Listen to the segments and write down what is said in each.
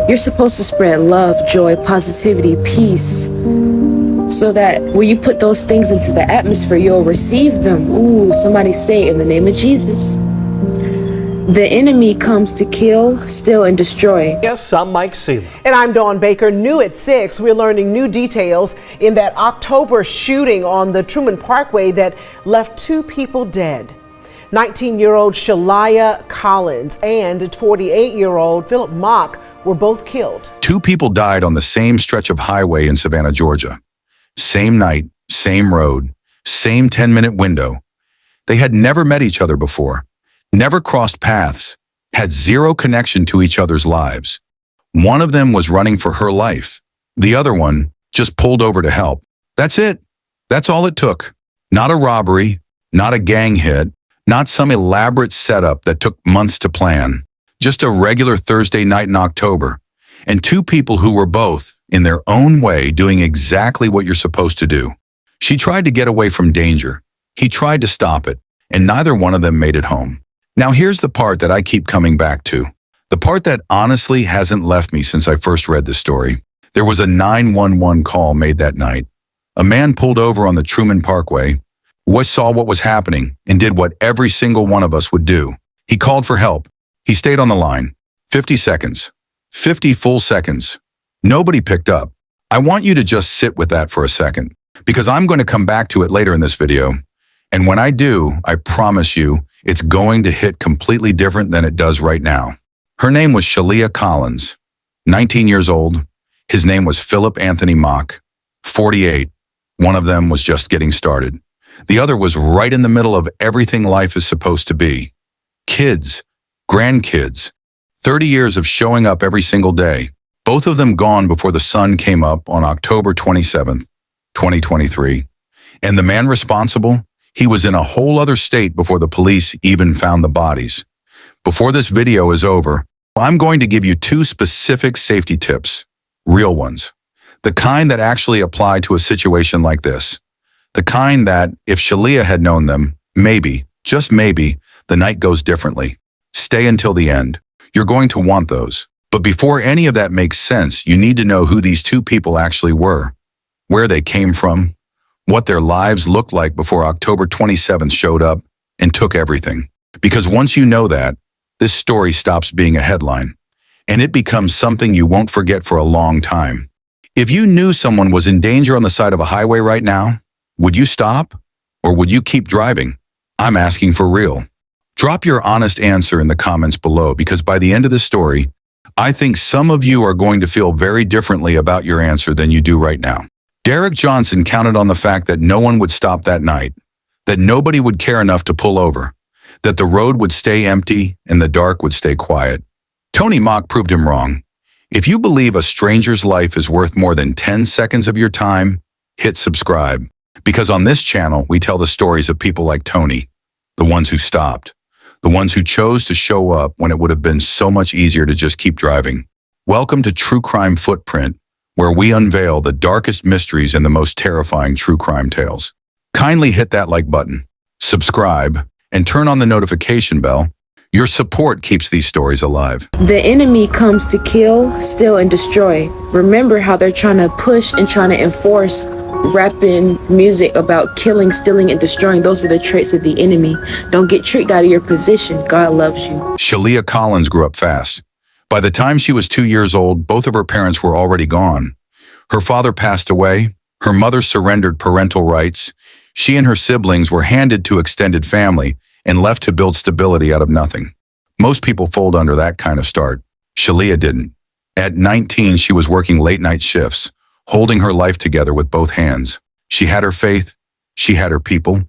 You're supposed to spread love, joy, positivity, peace, so that when you put those things into the atmosphere, you'll receive them. Ooh, somebody say, in the name of Jesus. The enemy comes to kill, steal, and destroy. Yes, I'm Mike Sealer. And I'm Dawn Baker. New at 6, we're learning new details in that October shooting on the Truman Parkway that left 2 people dead. 19-year-old Shaliyah Collins and 48-year-old Phillip were both killed. 2 people died on the same stretch of highway in Savannah, Georgia. Same night, same road, same 10-minute window. They had never met each other before, never crossed paths, had zero connection to each other's lives. One of them was running for her life. The other one just pulled over to help. That's it. That's all it took. Not a robbery, not a gang hit, not some elaborate setup that took months to plan. Just a regular Thursday night in October, and 2 people who were both, in their own way, doing exactly what you're supposed to do. She tried to get away from danger. He tried to stop it, and neither one of them made it home. Now here's the part that I keep coming back to. The part that honestly hasn't left me since I first read this story. There was a 911 call made that night. A man pulled over on the Truman Parkway, saw what was happening, and did what every single one of us would do. He called for help. He stayed on the line. 50 seconds. 50 full seconds. Nobody picked up. I want you to just sit with that for a second, because I'm going to come back to it later in this video. And when I do, I promise you, it's going to hit completely different than it does right now. Her name was Shaliyah Collins, 19 years old. His name was Phillip Anthony Mock, 48. One of them was just getting started. The other was right in the middle of everything life is supposed to be. Kids, grandkids, 30 years of showing up every single day. Both of them gone before the sun came up on October 27th, 2023. And the man responsible? He was in a whole other state before the police even found the bodies. Before this video is over, I'm going to give you 2 specific safety tips, real ones. The kind that actually apply to a situation like this. The kind that, if Shaliyah had known them, maybe, just maybe, the night goes differently. Stay until the end. You're going to want those. But before any of that makes sense, you need to know who these 2 people actually were, where they came from, what their lives looked like before October 27th showed up and took everything. Because once you know that, this story stops being a headline, and it becomes something you won't forget for a long time. If you knew someone was in danger on the side of a highway right now, would you stop? Or would you keep driving? I'm asking for real. Drop your honest answer in the comments below, because by the end of this story, I think some of you are going to feel very differently about your answer than you do right now. Derek Johnson counted on the fact that no one would stop that night, that nobody would care enough to pull over, that the road would stay empty and the dark would stay quiet. Tony Mock proved him wrong. If you believe a stranger's life is worth more than 10 seconds of your time, hit subscribe. Because on this channel, we tell the stories of people like Tony, the ones who stopped, the ones who chose to show up when it would have been so much easier to just keep driving. Welcome to True Crime Footprint, where we unveil the darkest mysteries and the most terrifying true crime tales. Kindly hit that like button, subscribe, and turn on the notification bell. Your support keeps these stories alive. The enemy comes to kill, steal, and destroy. Remember how they're trying to push and trying to enforce rapping music about killing, stealing, and destroying. Those are the traits of the enemy. Don't get tricked out of your position. God loves you. Shaliyah Collins grew up fast. By the time she was 2 years old, both of her parents were already gone. Her father passed away. Her mother surrendered parental rights. She and her siblings were handed to extended family and left to build stability out of nothing. Most people fold under that kind of start. Shaliyah didn't. At 19, she was working late-night shifts, holding her life together with both hands. She had her faith. She had her people.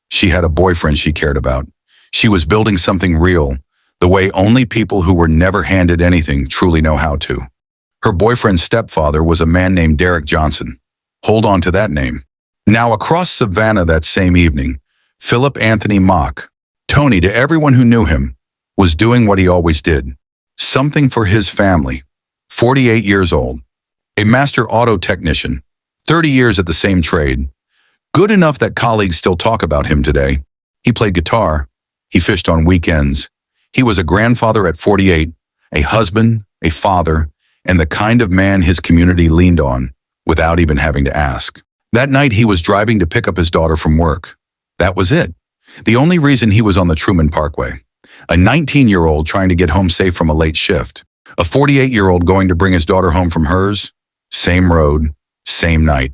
She had a boyfriend she cared about. She was building something real, the way only people who were never handed anything truly know how to. Her boyfriend's stepfather was a man named Derek Johnson. Hold on to that name. Now, across Savannah that same evening, Phillip Anthony Mock, Tony to everyone who knew him, was doing what he always did. Something for his family. 48 years old. A master auto technician. 30 years at the same trade. Good enough that colleagues still talk about him today. He played guitar. He fished on weekends. He was a grandfather at 48, a husband, a father, and the kind of man his community leaned on without even having to ask. That night, he was driving to pick up his daughter from work. That was it. The only reason he was on the Truman Parkway. A 19-year-old trying to get home safe from a late shift. A 48-year-old going to bring his daughter home from hers. Same road, same night.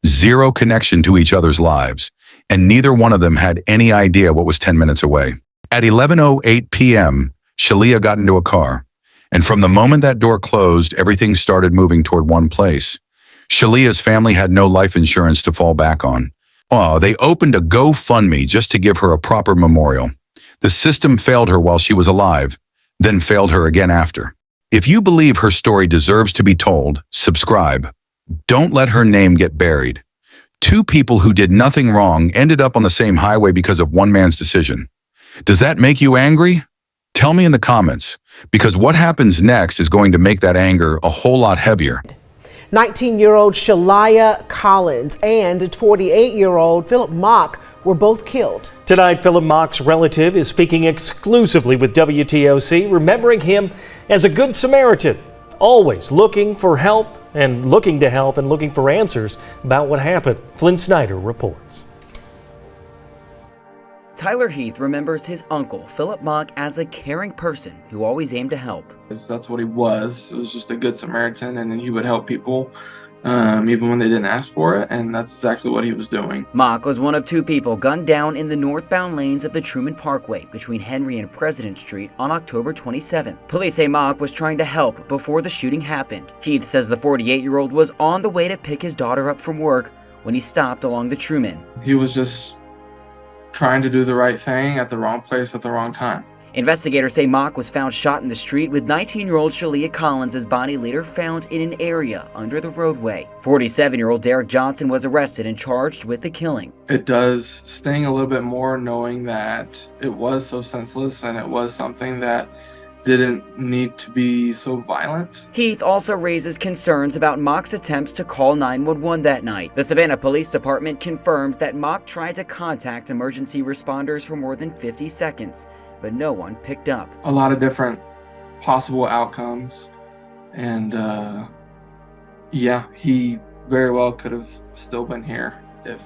Zero connection to each other's lives, and neither one of them had any idea what was 10 minutes away. At 11:08 p.m., Shaliyah got into a car, and from the moment that door closed, everything started moving toward one place. Shaliyah's family had no life insurance to fall back on. They opened a GoFundMe just to give her a proper memorial. The system failed her while she was alive, then failed her again after. If you believe her story deserves to be told, subscribe. Don't let her name get buried. Two people who did nothing wrong ended up on the same highway because of one man's decision. Does that make you angry? Tell me in the comments, because what happens next is going to make that anger a whole lot heavier. 19-year-old Shaliyah Collins and 48-year-old Phillip were both killed. Tonight, Phillip Mock's relative is speaking exclusively with WTOC, remembering him as a good Samaritan, always looking for help and looking to help and looking for answers about what happened. Flynn Snyder reports. Tyler Heath remembers his uncle, Phillip Mock, as a caring person who always aimed to help. That's what he was. It was just a good Samaritan, and he would help people even when they didn't ask for it, and that's exactly what he was doing. Mock was one of two people gunned down in the northbound lanes of the Truman Parkway between Henry and President Street on October 27th. Police say Mock was trying to help before the shooting happened. Heath says the 48-year-old was on the way to pick his daughter up from work when he stopped along the Truman. He was just trying to do the right thing at the wrong place at the wrong time. Investigators say Mock was found shot in the street, with 19-year-old Shaliyah Collins' body later found in an area under the roadway. 47-year-old Derek Johnson was arrested and charged with the killing. It does sting a little bit more knowing that it was so senseless and it was something that didn't need to be so violent. Heath also raises concerns about Mock's attempts to call 911 that night. The Savannah Police Department confirms that Mock tried to contact emergency responders for more than 50 seconds, but no one picked up. A lot of different possible outcomes, and yeah, he very well could have still been here if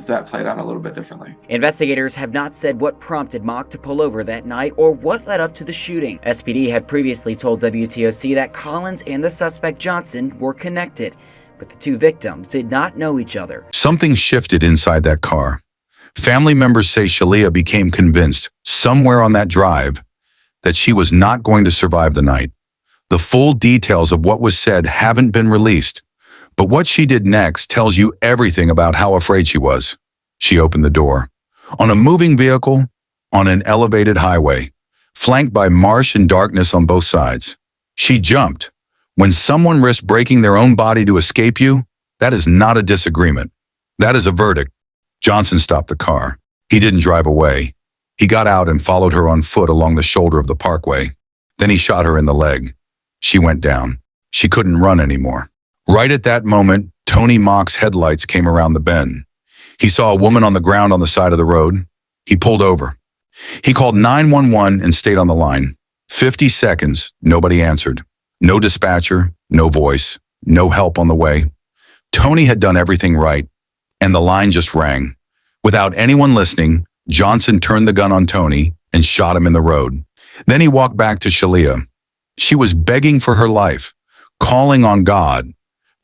that played out a little bit differently. Investigators have not said what prompted Mock to pull over that night or what led up to the shooting. SPD had previously told WTOC that Collins and the suspect Johnson were connected, but the two victims did not know each other. Something shifted inside that car. Family members say Shaliyah became convinced somewhere on that drive that she was not going to survive the night. The full details of what was said haven't been released, but what she did next tells you everything about how afraid she was. She opened the door. On a moving vehicle, on an elevated highway, flanked by marsh and darkness on both sides. She jumped. When someone risks breaking their own body to escape you, that is not a disagreement. That is a verdict. Johnson stopped the car. He didn't drive away. He got out and followed her on foot along the shoulder of the parkway. Then he shot her in the leg. She went down. She couldn't run anymore. Right at that moment, Tony Mock's headlights came around the bend. He saw a woman on the ground on the side of the road. He pulled over. He called 911 and stayed on the line. 50 seconds, nobody answered. No dispatcher, no voice, no help on the way. Tony had done everything right, and the line just rang. Without anyone listening, Johnson turned the gun on Tony and shot him in the road. Then he walked back to Shaliyah. She was begging for her life, calling on God.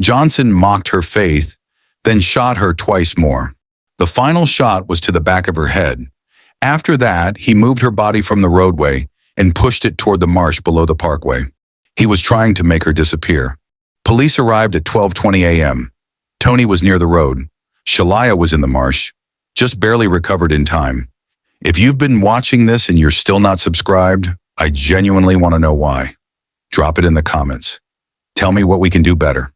Johnson mocked her faith, then shot her twice more. The final shot was to the back of her head. After that, he moved her body from the roadway and pushed it toward the marsh below the parkway. He was trying to make her disappear. Police arrived at 12:20 a.m. Tony was near the road. Shaliyah was in the marsh, just barely recovered in time. If you've been watching this and you're still not subscribed, I genuinely want to know why. Drop it in the comments. Tell me what we can do better.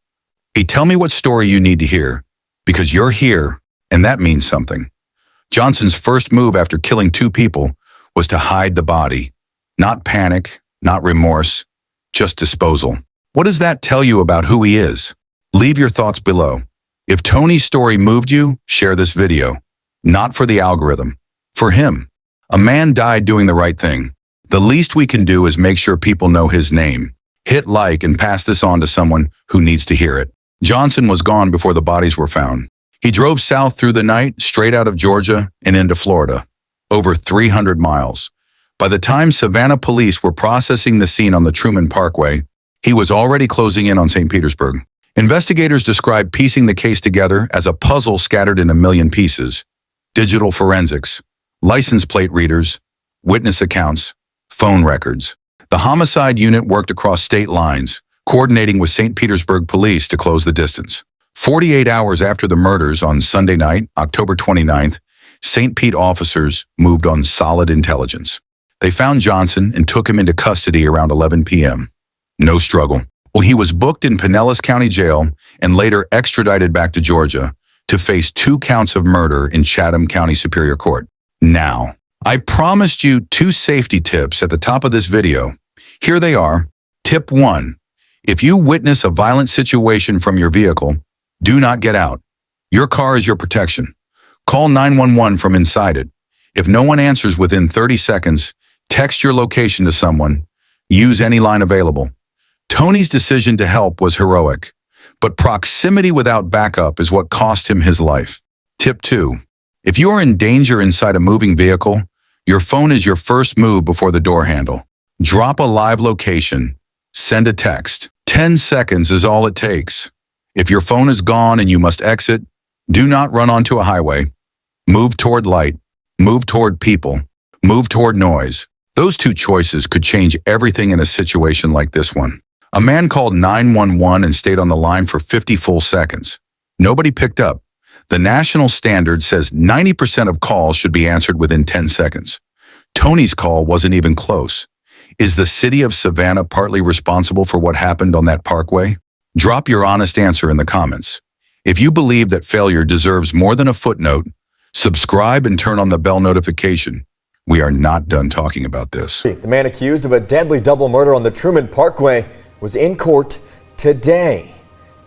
Tell me what story you need to hear, because you're here, and that means something. Johnson's first move after killing two people was to hide the body. Not panic, not remorse, just disposal. What does that tell you about who he is? Leave your thoughts below. If Tony's story moved you, share this video. Not for the algorithm, for him. A man died doing the right thing. The least we can do is make sure people know his name. Hit like and pass this on to someone who needs to hear it. Johnson was gone before the bodies were found. He drove south through the night, straight out of Georgia and into Florida, over 300 miles. By the time Savannah police were processing the scene on the Truman Parkway, he was already closing in on St. Petersburg. Investigators described piecing the case together as a puzzle scattered in a million pieces. Digital forensics, license plate readers, witness accounts, phone records. The homicide unit worked across state lines, coordinating with St. Petersburg police to close the distance. 48 hours after the murders on Sunday night, October 29th, St. Pete officers moved on solid intelligence. They found Johnson and took him into custody around 11 p.m. No struggle. Well, he was booked in Pinellas County Jail and later extradited back to Georgia to face 2 counts of murder in Chatham County Superior Court. Now, I promised you 2 safety tips at the top of this video. Here they are. Tip 1. If you witness a violent situation from your vehicle, do not get out. Your car is your protection. Call 911 from inside it. If no one answers within 30 seconds, text your location to someone. Use any line available. Tony's decision to help was heroic, but proximity without backup is what cost him his life. Tip 2. If you are in danger inside a moving vehicle, your phone is your first move before the door handle. Drop a live location. Send a text. 10 seconds is all it takes. If your phone is gone and you must exit, do not run onto a highway. Move toward light. Move toward people. Move toward noise. Those 2 choices could change everything in a situation like this one. A man called 911 and stayed on the line for 50 full seconds. Nobody picked up. The national standard says 90% of calls should be answered within 10 seconds. Tony's call wasn't even close. Is the city of Savannah partly responsible for what happened on that parkway? Drop your honest answer in the comments. If you believe that failure deserves more than a footnote, subscribe and turn on the bell notification. We are not done talking about this. The man accused of a deadly double murder on the Truman Parkway was in court today.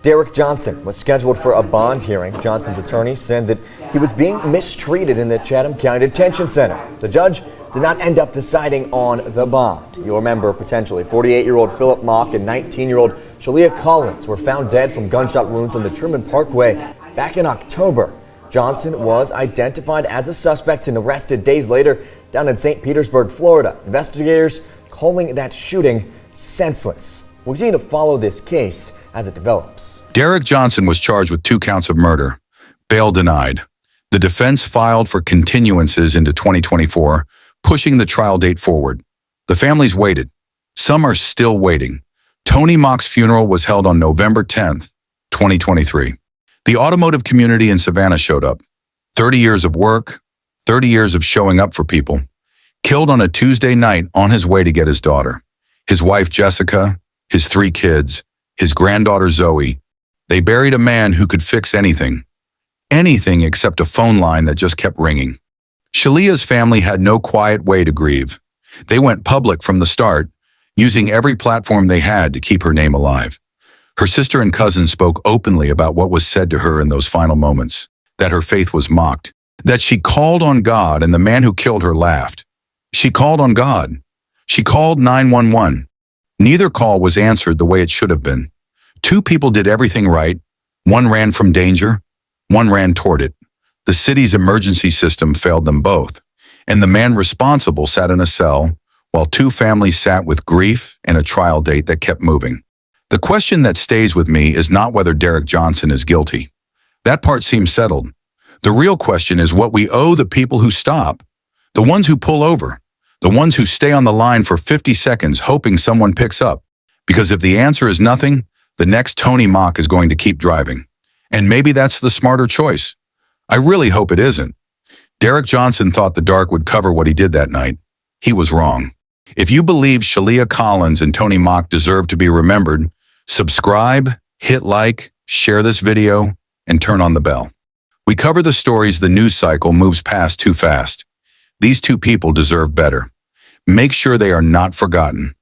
Derek Johnson was scheduled for a bond hearing. Johnson's attorney said that he was being mistreated in the Chatham County Detention Center. The judge did not end up deciding on the bond. You'll remember potentially 48-year-old Phillip and 19-year-old Shaliyah Collins were found dead from gunshot wounds on the Truman Parkway back in October. Johnson was identified as a suspect and arrested days later down in St. Petersburg, Florida. Investigators calling that shooting senseless. We'll continue to follow this case as it develops. Derek Johnson was charged with 2 counts of murder. Bail denied. The defense filed for continuances into 2024, pushing the trial date forward. The families waited. Some are still waiting. Tony Mock's funeral was held on November 10th, 2023. The automotive community in Savannah showed up. 30 years of work, 30 years of showing up for people. Killed on a Tuesday night on his way to get his daughter. His wife Jessica, his 3 kids, his granddaughter Zoe. They buried a man who could fix anything. Anything except a phone line that just kept ringing. Shaliyah's family had no quiet way to grieve. They went public from the start, using every platform they had to keep her name alive. Her sister and cousin spoke openly about what was said to her in those final moments, that her faith was mocked, that she called on God and the man who killed her laughed. She called on God. She called 911. Neither call was answered the way it should have been. 2 people did everything right. One ran from danger. One ran toward it. The city's emergency system failed them both, and the man responsible sat in a cell while 2 families sat with grief and a trial date that kept moving. The question that stays with me is not whether Derek Johnson is guilty. That part seems settled. The real question is what we owe the people who stop, the ones who pull over, the ones who stay on the line for 50 seconds hoping someone picks up. Because if the answer is nothing, the next Tony Mock is going to keep driving. And maybe that's the smarter choice. I really hope it isn't. Derek Johnson thought the dark would cover what he did that night. He was wrong. If you believe Shaliyah Collins and Tony Mock deserve to be remembered, subscribe, hit like, share this video, and turn on the bell. We cover the stories the news cycle moves past too fast. These 2 people deserve better. Make sure they are not forgotten.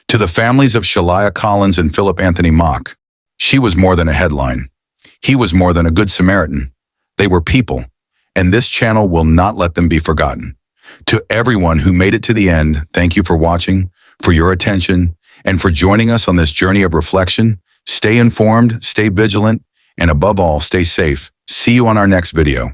To the families of Shaliyah Collins and Phillip Anthony Mock, she was more than a headline. He was more than a good Samaritan. They were people, and this channel will not let them be forgotten. To everyone who made it to the end, thank you for watching, for your attention, and for joining us on this journey of reflection. Stay informed, stay vigilant, and above all, stay safe. See you on our next video.